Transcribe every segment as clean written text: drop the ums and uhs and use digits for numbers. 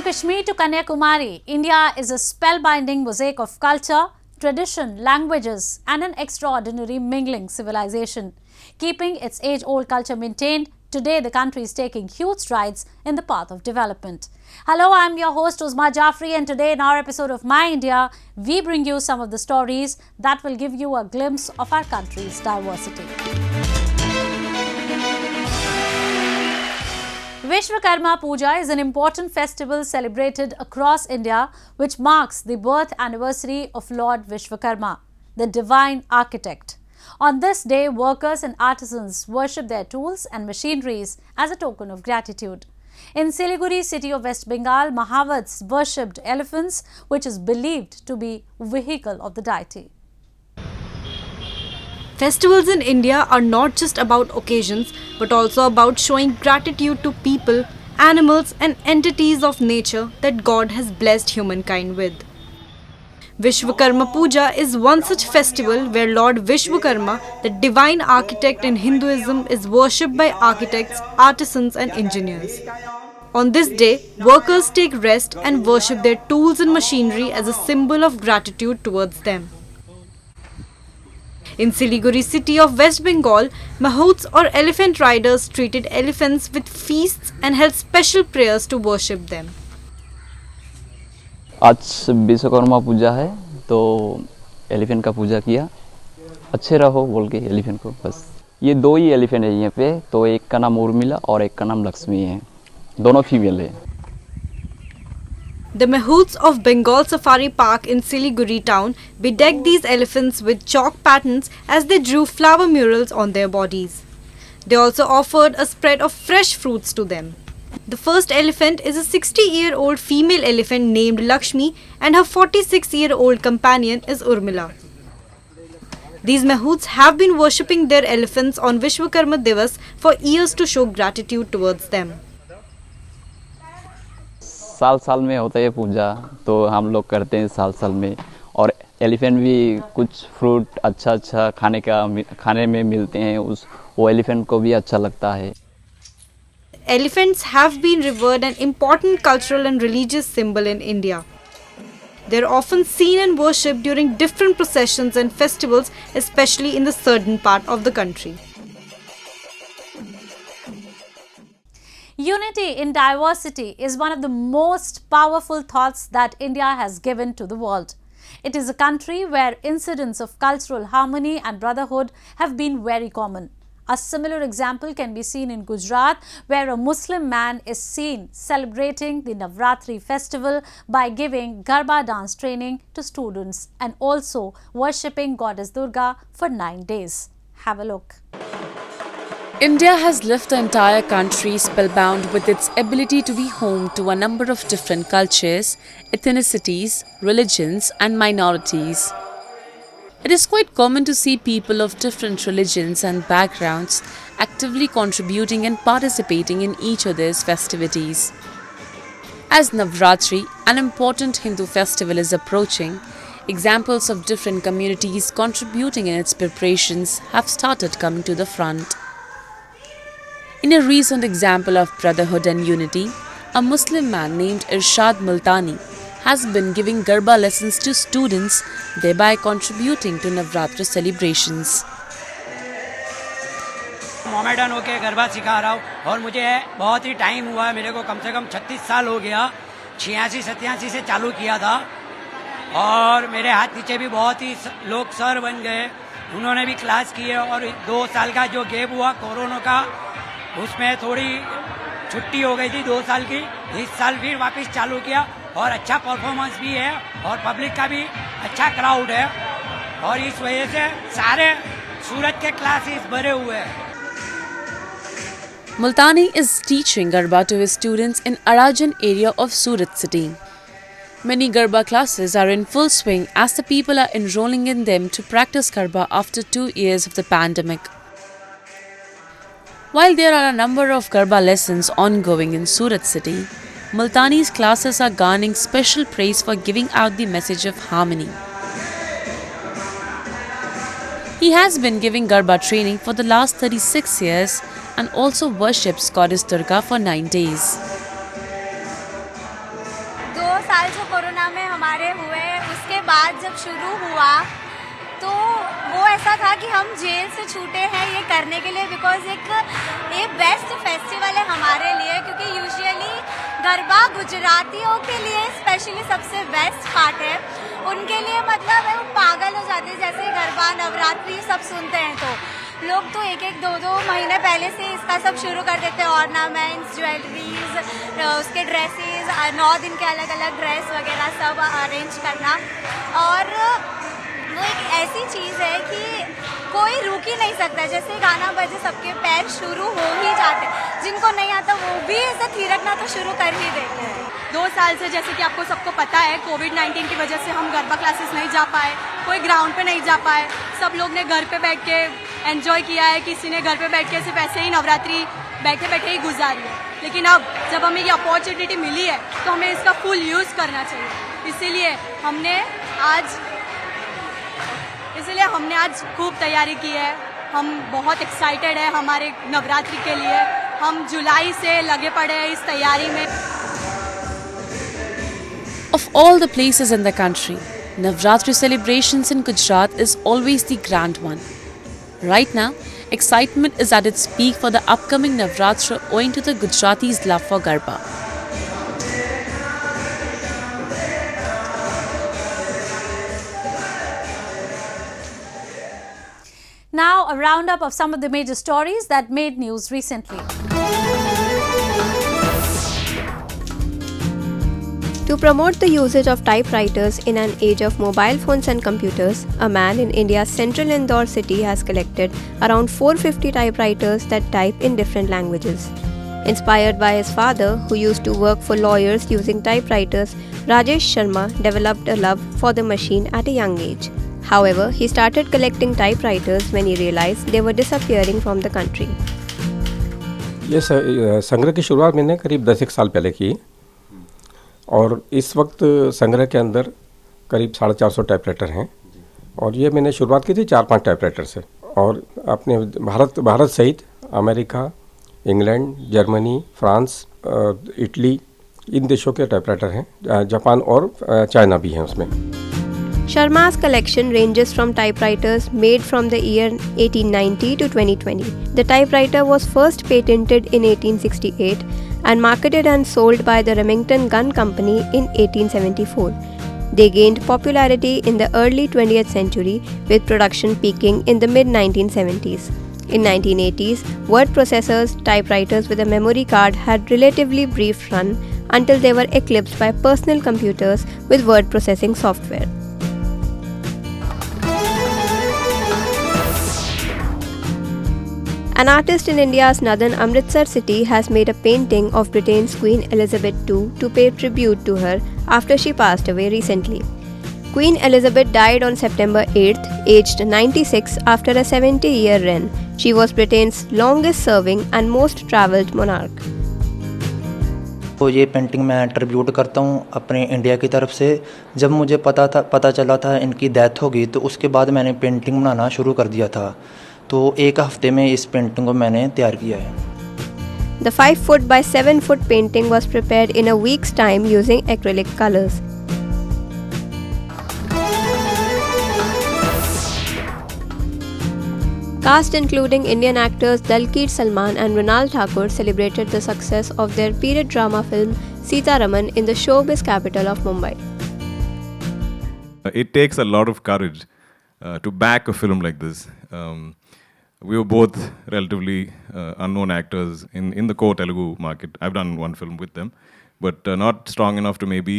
Kashmir to Kanyakumari, India is a spellbinding mosaic of culture, tradition, languages and an extraordinary mingling civilization. Keeping its age-old culture maintained, today the country is taking huge strides in the path of development. Hello, I'm your host Uzma Jafri, and today in our episode of My India, we bring you some of the stories that will give you a glimpse of our country's diversity. Vishwakarma Puja is an important festival celebrated across India which marks the birth anniversary of Lord Vishwakarma, the divine architect. On this day, workers and artisans worship their tools and machineries as a token of gratitude. In Siliguri, city of West Bengal, Mahouts worshipped elephants, which is believed to be vehicle of the deity. Festivals in India are not just about occasions, but also about showing gratitude to people, animals and entities of nature that God has blessed humankind with. Vishwakarma Puja is one such festival where Lord Vishwakarma, the divine architect in Hinduism, is worshipped by architects, artisans and engineers. On this day, workers take rest and worship their tools and machinery as a symbol of gratitude towards them. In Siliguri city of West Bengal, Mahouts or elephant riders treated elephants with feasts and held special prayers to worship them. आज विश्वकर्मा पूजा है तो elephant का पूजा किया, अच्छे रहो बोल के elephant को। बस ये दो ही एलिफेंट है यहाँ पे, तो एक का नाम उर्मिला और एक का नाम लक्ष्मी है, दोनों फीमेल है। The Mahouts of Bengal Safari Park in Siliguri town bedecked these elephants with chalk patterns as they drew flower murals on their bodies. They also offered a spread of fresh fruits to them. The first elephant is a 60-year-old female elephant named Lakshmi and her 46-year-old companion is Urmila. These Mahouts have been worshipping their elephants on Vishwakarma Divas for years to show gratitude towards them. साल साल में होता है पूजा, तो हम लोग करते हैं साल साल में, और एलिफेंट भी कुछ फ्रूट अच्छा खाने में मिलते हैं, वो एलिफेंट को भी अच्छा लगता है। Elephants have been revered an important cultural and religious symbol in India. They are often seen and worshipped during different processions and festivals, especially in the southern part of the country. Unity in diversity is one of the most powerful thoughts that India has given to the world. It is a country where incidents of cultural harmony and brotherhood have been very common. A similar example can be seen in Gujarat, where a Muslim man is seen celebrating the Navratra festival by giving Garba dance training to students and also worshipping Goddess Durga for 9 days. Have a look. India has left the entire country spellbound with its ability to be home to a number of different cultures, ethnicities, religions and minorities. It is quite common to see people of different religions and backgrounds actively contributing and participating in each other's festivities. As Navratri, an important Hindu festival, is approaching, examples of different communities contributing in its preparations have started coming to the front. In a recent example of brotherhood and unity, a Muslim man named Irshad Multani has been giving Garba lessons to students, thereby contributing to Navratra celebrations. Mohammedan होके गरबा सिखा रहा हूँ और मुझे बहुत ही time हुआ है, मेरे को कम से कम 36 साल हो गया, 86-87 से चालू किया था और मेरे हाथ नीचे भी बहुत ही लोग सर बन गए, उन्होंने भी क्लास की है और 2 साल का जो गैप हुआ कोरोना का, उसमें थोड़ी छुट्टी हो गई थी 2 साल की, इस साल फिर वापस चालू किया और अच्छा परफॉर्मेंस भी है और पब्लिक का भी अच्छा क्राउड है और इस वजह से सारे सूरत के क्लासेस भरे हुए हैं. Multani is teaching Garba to his students in Arajan area of Surat city. Many Garba classes are in full swing as the people are enrolling in them to practice Garba after 2 years of the pandemic. While there are a number of Garba lessons ongoing in Surat city, Multani's classes are garnering special praise for giving out the message of harmony. He has been giving Garba training for the last 36 years and also worships Goddess Durga for 9 days. 2 साल जो corona में हमारे हुए, उसके बाद जब शुरू हुआ तो वो ऐसा था कि हम जेल से छूटे हैं ये करने के लिए, बिकॉज एक बेस्ट फेस्टिवल है हमारे लिए, क्योंकि यूजुअली गरबा गुजरातियों के लिए स्पेशली सबसे बेस्ट पार्ट है। उनके लिए मतलब है वो पागल हो जाते हैं, जैसे गरबा नवरात्रि सब सुनते हैं तो लोग तो एक 2 महीने पहले से इसका सब शुरू कर देते हैं, ऑर्नामेंट्स, ज्वेलरीज, उसके ड्रेसेस, 9 दिन के अलग अलग ड्रेस वगैरह सब अरेंज करना। और वो एक ऐसी चीज़ है कि कोई रुक ही नहीं सकता, जैसे गाना बजे सबके पैर शुरू हो ही जाते, जिनको नहीं आता वो भी ऐसा थिरकना तो शुरू कर ही देते हैं। 2 साल से जैसे कि आपको सबको पता है कोविड-19 की वजह से हम गरबा क्लासेस नहीं जा पाए, कोई ग्राउंड पे नहीं जा पाए, सब लोग ने घर पे बैठ के एंजॉय किया है, किसी ने घर पे बैठ के सिर्फ ऐसे ही नवरात्रि बैठे बैठे ही गुजारी है। लेकिन अब जब हमें ये अपॉर्चुनिटी मिली है तो हमें इसका फुल यूज़ करना चाहिए, इसीलिए हमने आज खूब तैयारी की है। हम बहुत एक्साइटेड है हमारे नवरात्रि के लिए, हम जुलाई से लगे पड़े हैं इस तैयारी में। Of all the places in the country, Navratri celebrations in Gujarat is always the grand one. Right now, excitement is at its peak for the upcoming Navratra owing to the Gujaratis' love for Garba. Now, a roundup of some of the major stories that made news recently. To promote the usage of typewriters in an age of mobile phones and computers, a man in India's central Indore city has collected around 450 typewriters that type in different languages. Inspired by his father, who used to work for lawyers using typewriters, Rajesh Sharma developed a love for the machine at a young age. However, he started collecting typewriters when he realized they were disappearing from the country. ये संग्रह की शुरुआत मैंने करीब 10 साल पहले की, और इस वक्त संग्रह के अंदर करीब 450 टाइपराइटर हैं, और ये मैंने शुरुआत की थी 4-5 टाइपराइटर से, और अपने भारत सहित America, England, Germany, France, Italy, इन देशों के टाइपराइटर हैं, जापान और चाइना भी हैं उसमें। Sharma's collection ranges from typewriters made from the year 1890 to 2020. The typewriter was first patented in 1868 and marketed and sold by the Remington Gun Company in 1874. They gained popularity in the early 20th century, with production peaking in the mid-1970s. In 1980s, word processors, typewriters with a memory card had relatively brief run until they were eclipsed by personal computers with word processing software. An artist in India's northern Amritsar city has made a painting of Britain's Queen Elizabeth II to pay tribute to her after she passed away recently. Queen Elizabeth died on September 8th, aged 96, after a 70-year reign. She was Britain's longest-serving and most travelled monarch. तो ये painting मैं tribute करता हूँ अपने India की तरफ से। जब मुझे पता चला था इनकी डेथ होगी, तो उसके बाद मैंने पेंटिंग बनाना शुरू कर दिया था। तो 1 हफ्ते में इस पेंटिंग को मैंने तैयार किया है। The 5 foot by 7 foot painting was prepared in a week's time using acrylic colors. Cast including Indian actors Dalkeet Salman and Mrinal Thakur celebrated the success of their period drama film Sita Raman in the showbiz capital of Mumbai. It takes a lot of courage to back a film like this. We were both relatively unknown actors in the core Telugu market. I've done one film with them, but not strong enough to maybe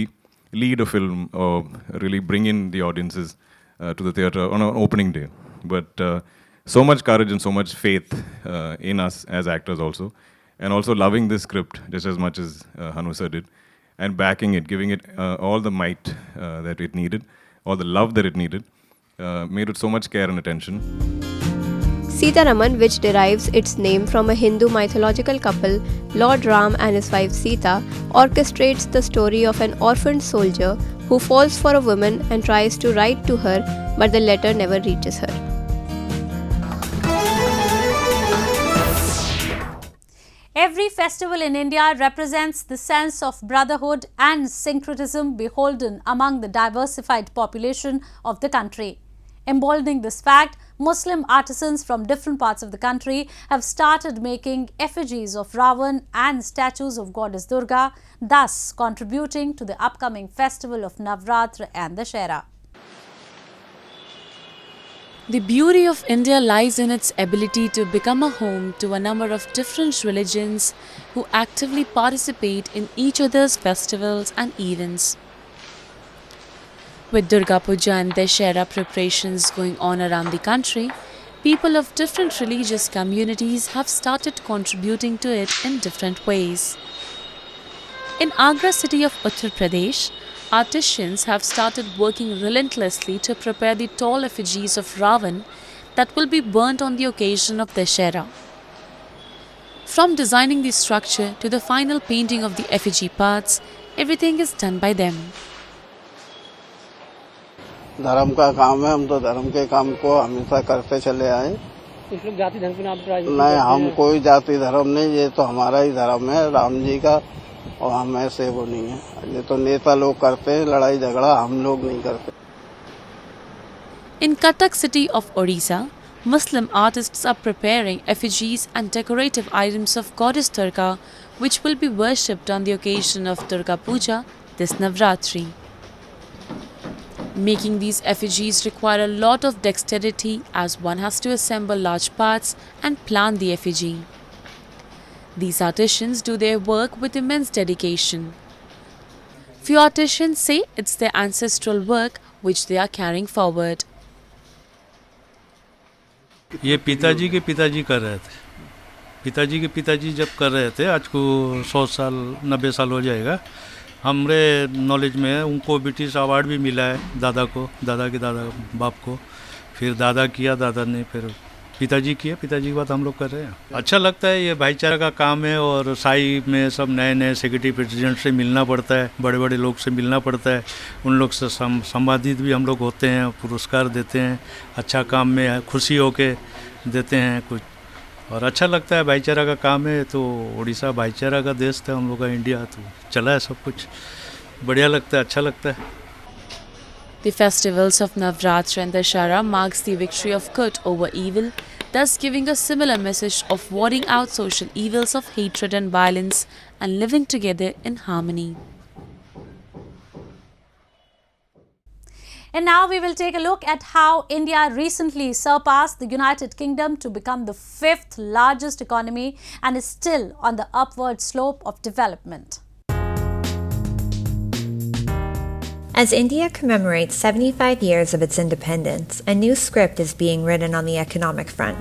lead a film or really bring in the audiences to the theatre on an opening day. But so much courage and so much faith in us as actors also, and also loving this script just as much as Hanusa did, and backing it, giving it all the might that it needed, all the love that it needed, made it so much care and attention. Sita Raman, which derives its name from a Hindu mythological couple, Lord Ram and his wife Sita, orchestrates the story of an orphaned soldier who falls for a woman and tries to write to her, but the letter never reaches her. Every festival in India represents the sense of brotherhood and syncretism beholden among the diversified population of the country. Emboldening this fact, Muslim artisans from different parts of the country have started making effigies of Ravan and statues of Goddess Durga, thus contributing to the upcoming festival of Navratra and Dussehra. The beauty of India lies in its ability to become a home to a number of different religions who actively participate in each other's festivals and events. With Durga Puja and Dussehra preparations going on around the country, people of different religious communities have started contributing to it in different ways. In Agra city of Uttar Pradesh, artisans have started working relentlessly to prepare the tall effigies of Ravan that will be burnt on the occasion of Dussehra. From designing the structure to the final painting of the effigy parts, everything is done by them. धर्म का काम है, हम तो धर्म के काम को हमेशा करते चले आए। कुछ लोग जाति धर्म के नाम पर नहीं, हम कोई जाति धर्म नहीं, ये तो हमारा ही धर्म है, राम जी का, और हम ऐसे वो नहीं है। ये तो नेता लोग करते हैं लड़ाई झगड़ा, हम लोग नहीं करते। In Cuttack city of Odisha, Muslim artists are preparing effigies and decorative items of Goddess Durga, which will be worshipped on the occasion of Durga Puja this Navratri. Making these effigies require a lot of dexterity as one has to assemble large parts and plant the effigy. These artisans do their work with immense dedication. Few artisans say it's their ancestral work which they are carrying forward. ये पिताजी के पिताजी कर रहे थे। पिताजी के पिताजी जब कर रहे थे, आज को 100 साल 90 साल हो जाएगा। हमारे नॉलेज में उनको ब्रिटिश अवार्ड भी मिला है, दादा को, दादा के दादा बाप को, फिर दादा किया, दादा ने फिर पिताजी किया, पिताजी की बात हम लोग कर रहे हैं। अच्छा लगता है, ये भाईचारा का काम है और साई में सब नए नए सेक्रेटरी प्रेसिडेंट से मिलना पड़ता है, बड़े बड़े लोग से मिलना पड़ता है, उन लोग से संवादित भी हम लोग होते हैं, पुरस्कार देते हैं, अच्छा काम में खुशी होके देते हैं कुछ, और अच्छा लगता है। भाईचारा का काम है, तो उड़ीसा भाईचारा का देश था हम लोग का, इंडिया, तो चला है सब कुछ, बढ़िया लगता है, अच्छा लगता है। The festivals of Navratra and Dussehra marks the victory of good over evil, thus giving a similar message of warding out social evils of hatred and violence and living together in harmony. And now we will take a look at how India recently surpassed the United Kingdom to become the 5th largest economy and is still on the upward slope of development. As India commemorates 75 years of its independence, a new script is being written on the economic front.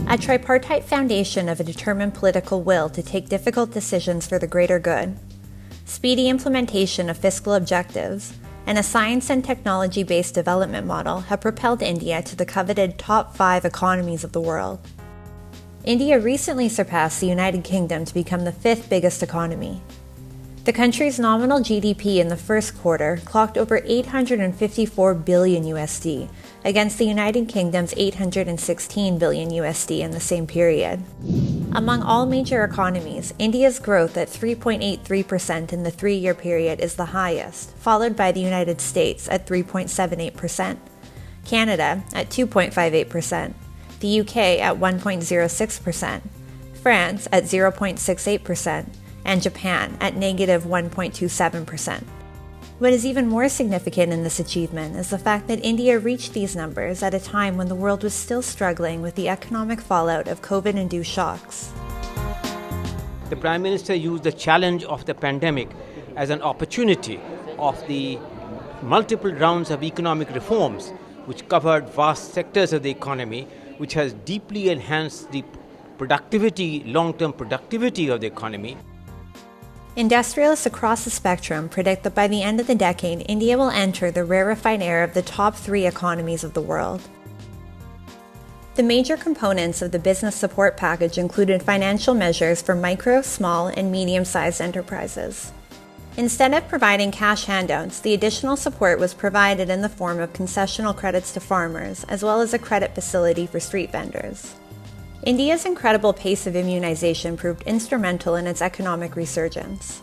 A tripartite foundation of a determined political will to take difficult decisions for the greater good, speedy implementation of fiscal objectives, and a science and technology-based development model have propelled India to the coveted top 5 economies of the world. India recently surpassed the United Kingdom to become the 5th biggest economy. The country's nominal GDP in the first quarter clocked over 854 billion USD against the United Kingdom's 816 billion USD in the same period. Among all major economies, India's growth at 3.83% in the 3-year period is the highest, followed by the United States at 3.78%, Canada at 2.58%, the UK at 1.06%, France at 0.68%, and Japan at negative 1.27%. What is even more significant in this achievement is the fact that India reached these numbers at a time when the world was still struggling with the economic fallout of COVID-induced shocks. The Prime Minister used the challenge of the pandemic as an opportunity of the multiple rounds of economic reforms which covered vast sectors of the economy, which has deeply enhanced the productivity, long-term productivity of the economy. Industrialists across the spectrum predict that by the end of the decade, India will enter the rarefied era of the top 3 economies of the world. The major components of the business support package included financial measures for micro, small, and medium-sized enterprises. Instead of providing cash handouts, the additional support was provided in the form of concessional credits to farmers, as well as a credit facility for street vendors. India's incredible pace of immunization proved instrumental in its economic resurgence.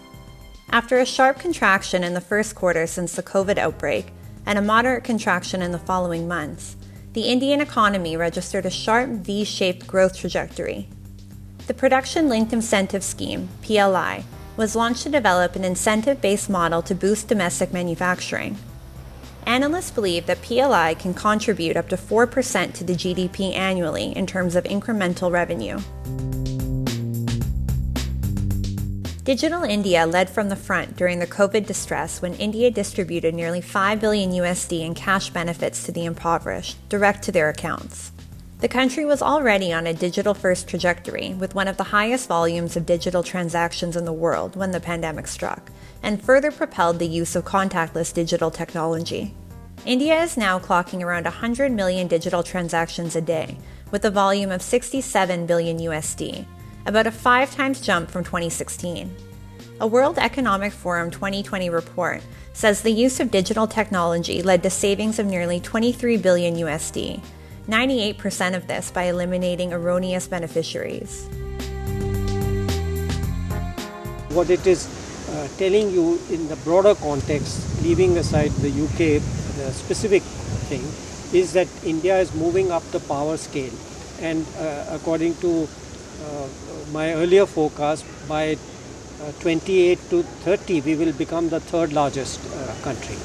After a sharp contraction in the first quarter since the COVID outbreak and a moderate contraction in the following months, the Indian economy registered a sharp V-shaped growth trajectory. The Production-Linked Incentive Scheme, PLI, was launched to develop an incentive-based model to boost domestic manufacturing. Analysts believe that PLI can contribute up to 4% to the GDP annually in terms of incremental revenue. Digital India led from the front during the COVID distress when India distributed nearly $5 billion USD in cash benefits to the impoverished, direct to their accounts. The country was already on a digital-first trajectory with one of the highest volumes of digital transactions in the world when the pandemic struck, and further propelled the use of contactless digital technology. India is now clocking around 100 million digital transactions a day, with a volume of 67 billion USD, about a 5 times jump from 2016. A World Economic Forum 2020 report says the use of digital technology led to savings of nearly 23 billion USD, 98% of this by eliminating erroneous beneficiaries. What it is telling you in the broader context, leaving aside the UK, the specific thing, is that India is moving up the power scale. And according to my earlier forecast, by 28 to 30, we will become the third largest country.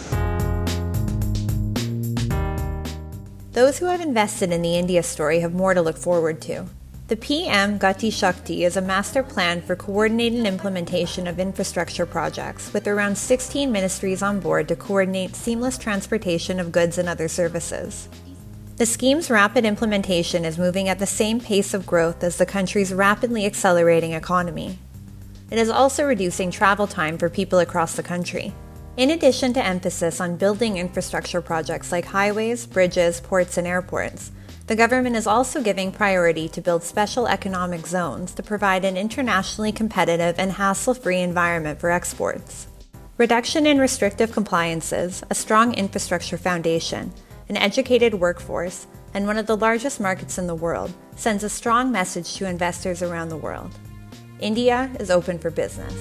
Those who have invested in the India story have more to look forward to. The PM Gati Shakti is a master plan for coordinated implementation of infrastructure projects with around 16 ministries on board to coordinate seamless transportation of goods and other services. The scheme's rapid implementation is moving at the same pace of growth as the country's rapidly accelerating economy. It is also reducing travel time for people across the country. In addition to emphasis on building infrastructure projects like highways, bridges, ports, and airports, the government is also giving priority to build special economic zones to provide an internationally competitive and hassle-free environment for exports. Reduction in restrictive compliances, a strong infrastructure foundation, an educated workforce, and one of the largest markets in the world sends a strong message to investors around the world. India is open for business.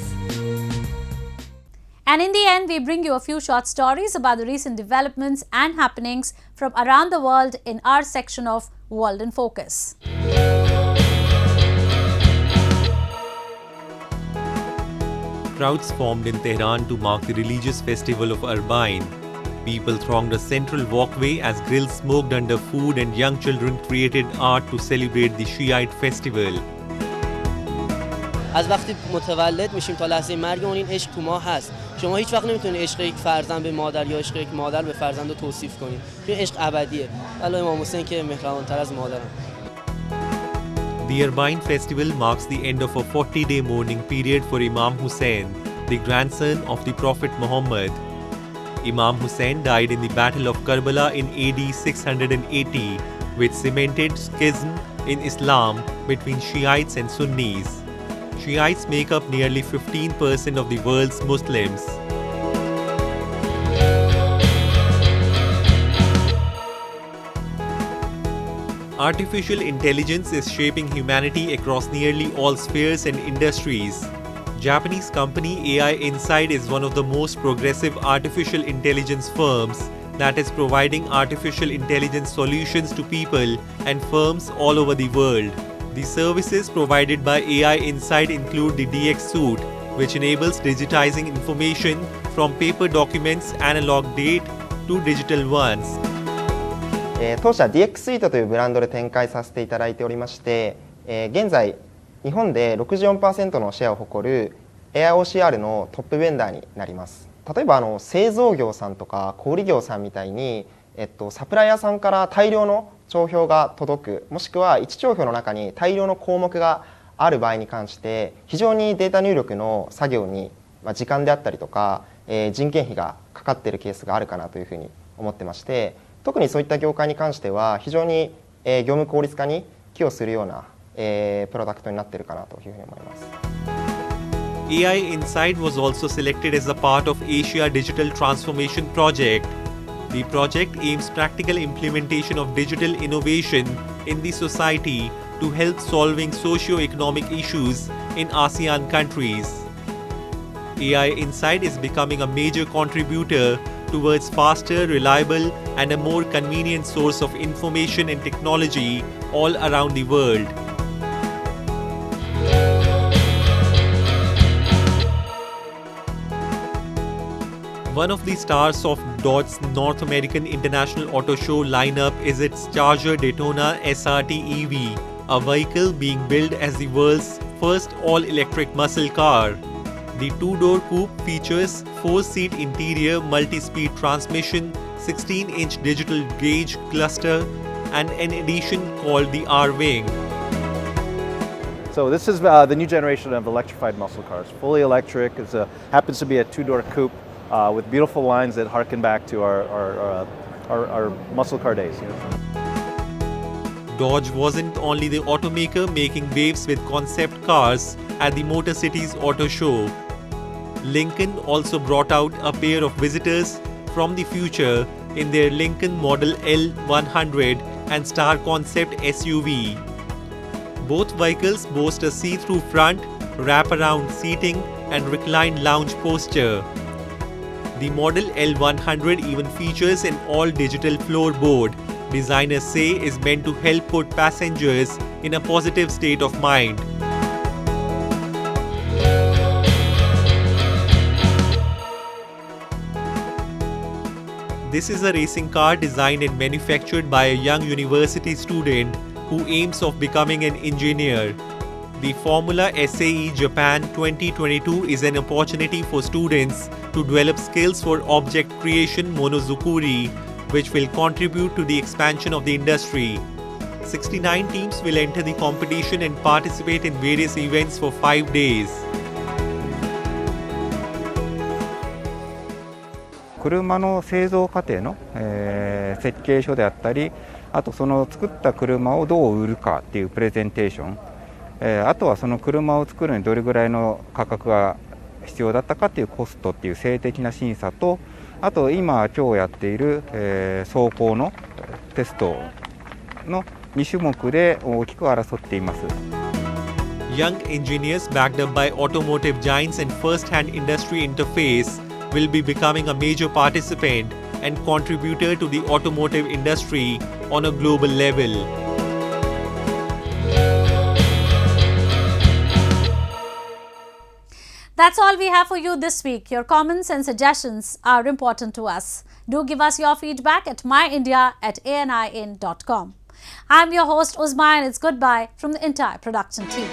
And in the end, we bring you a few short stories about the recent developments and happenings from around the world in our section of World in Focus. Crowds formed in Tehran to mark the religious festival of Arbaeen. People thronged a central walkway as grills smoked under food and young children created art to celebrate the Shiite festival. از وقتی متولد میشیم تا لحظه مرگ اون این عشق تو ما هست. شما هیچ وقت نمیتونید عشق یک فرزند به مادر یا عشق یک مادر به فرزند رو توصیف کنید. این عشق ابدیه. ولی امام حسین که مهربان‌تر از مادرم. The Arbaeen festival marks the end of a 40-day mourning period for Imam Hussain, the grandson of the Prophet Muhammad. Imam Hussain died in the Battle of Karbala in AD 680, which cemented schism in Islam between Shiites and Sunnis. Shiites make up nearly 15% of the world's Muslims. Artificial intelligence is shaping humanity across nearly all spheres and industries. Japanese company AI Inside is one of the most progressive artificial intelligence firms that is providing artificial intelligence solutions to people and firms all over the world. The services provided by AI Inside include the DX Suite, which enables digitizing information from paper documents' analog date to digital ones. 当社 DX スイートというブランドで展開させていただいておりまして、現在日本で 64% のシェアを誇る AIOCR のトップベンダーになります。例えば製造業さんとか小売業さんみたいに、サプライヤーさんから大量の帳票が届く、もしくは1帳票の中に大量の項目がある場合に関して非常にデータ入力の作業に時間であったりとか、人件費がかかっているケースがあるかなというふうに思ってまして、特にそういった業界に関しては非常に業務効率化に寄与するようなプロダクトになっているかなというふうに思います。AI Inside was also selected as a part of Asia Digital Transformation Project. The The project aims practical implementation of digital innovation in the society to help solving socio-economic issues in ASEAN countries. AI Inside is becoming a major contributor towards faster, reliable, and a more convenient source of information and technology all around the world. One of the stars of Dodge's North American International Auto Show lineup is its Charger Daytona SRT EV, a vehicle being built as the world's first all-electric muscle car. The two-door coupe features 4-seat interior multi-speed transmission, 16-inch digital gauge cluster, and an addition called the R-Wing. So this is the new generation of electrified muscle cars, fully electric. It happens to be a two-door coupe with beautiful lines that harken back to our muscle car days. Dodge wasn't only the automaker making waves with concept cars at the Motor City's auto show. Lincoln also brought out a pair of visitors from the future in their Lincoln Model L100 and Star Concept SUV. Both vehicles boast a see-through front, wrap-around seating, and reclined lounge posture. The Model L100 even features an all-digital floorboard. Designers say is meant to help put passengers in a positive state of mind. This is a racing car designed and manufactured by a young university student who aims of becoming an engineer. The Formula SAE Japan 2022 is an opportunity for students to develop skills for object creation monozukuri, which will contribute to the expansion of the industry. 69 teams will enter the competition and participate in various events for 5 days. 車の製造過程の、設計書であったり、あとその作った車をどう売るかっていうプレゼンテーション、あとはその車を作るのにどれぐらいの価格が必要だったかっていうコストっていう性的な審査と、あと今やっている、走行のテストの2種目で大きく争っています。Young engineers backed up by automotive giants and first-hand industry interface will be becoming a major participant and contributor to the automotive industry on a global level. That's all we have for you this week. Your comments and suggestions are important to us. Do give us your feedback at myindia@anin.com. I'm your host Uzma and it's goodbye from the entire production team.